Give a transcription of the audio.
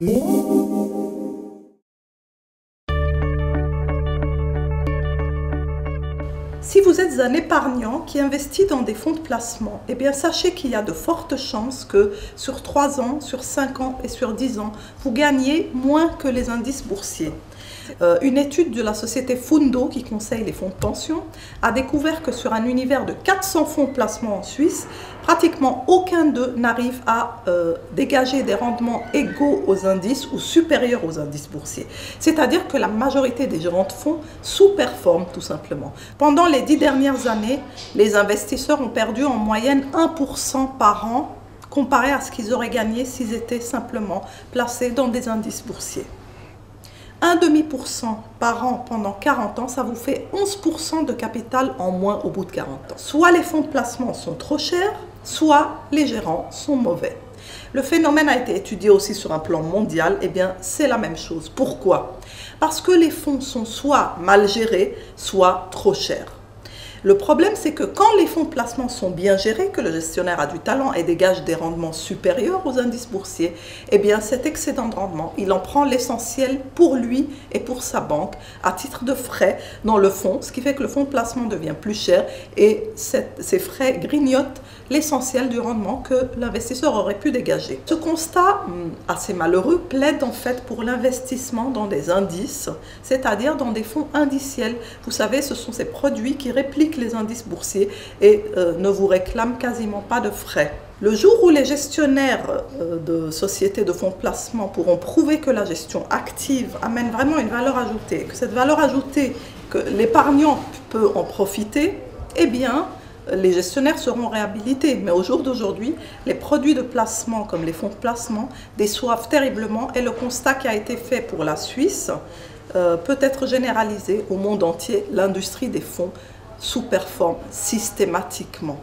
Si vous êtes un épargnant qui investit dans des fonds de placement, eh bien sachez qu'il y a de fortes chances que sur 3 ans, sur 5 ans et sur 10 ans, vous gagnez moins que les indices boursiers. Une étude de la société Fundo, qui conseille les fonds de pension, a découvert que sur un univers de 400 fonds de placement en Suisse, pratiquement aucun d'eux n'arrive à dégager des rendements égaux aux indices ou supérieurs aux indices boursiers. C'est-à-dire que la majorité des gérants de fonds sous-performent tout simplement. Pendant les 10 dernières années, les investisseurs ont perdu en moyenne 1% par an comparé à ce qu'ils auraient gagné s'ils étaient simplement placés dans des indices boursiers. 1,5% par an pendant 40 ans, ça vous fait 11% de capital en moins au bout de 40 ans. Soit les fonds de placement sont trop chers, soit les gérants sont mauvais. Le phénomène a été étudié aussi sur un plan mondial, et bien c'est la même chose. Pourquoi? Parce que les fonds sont soit mal gérés, soit trop chers. Le problème, c'est que quand les fonds de placement sont bien gérés, que le gestionnaire a du talent et dégage des rendements supérieurs aux indices boursiers, eh bien cet excédent de rendement, il en prend l'essentiel pour lui et pour sa banque à titre de frais dans le fonds, ce qui fait que le fonds de placement devient plus cher et ces frais grignotent l'essentiel du rendement que l'investisseur aurait pu dégager. Ce constat assez malheureux plaide en fait pour l'investissement dans des indices, c'est-à-dire dans des fonds indiciels. Vous savez, ce sont ces produits qui répliquent les indices boursiers et ne vous réclament quasiment pas de frais. Le jour où les gestionnaires de sociétés de fonds de placement pourront prouver que la gestion active amène vraiment une valeur ajoutée, que cette valeur ajoutée, que l'épargnant peut en profiter, eh bien, les gestionnaires seront réhabilités. Mais au jour d'aujourd'hui, les produits de placement comme les fonds de placement déçoivent terriblement et le constat qui a été fait pour la Suisse peut être généralisé au monde entier. L'industrie des fonds sous-performe systématiquement.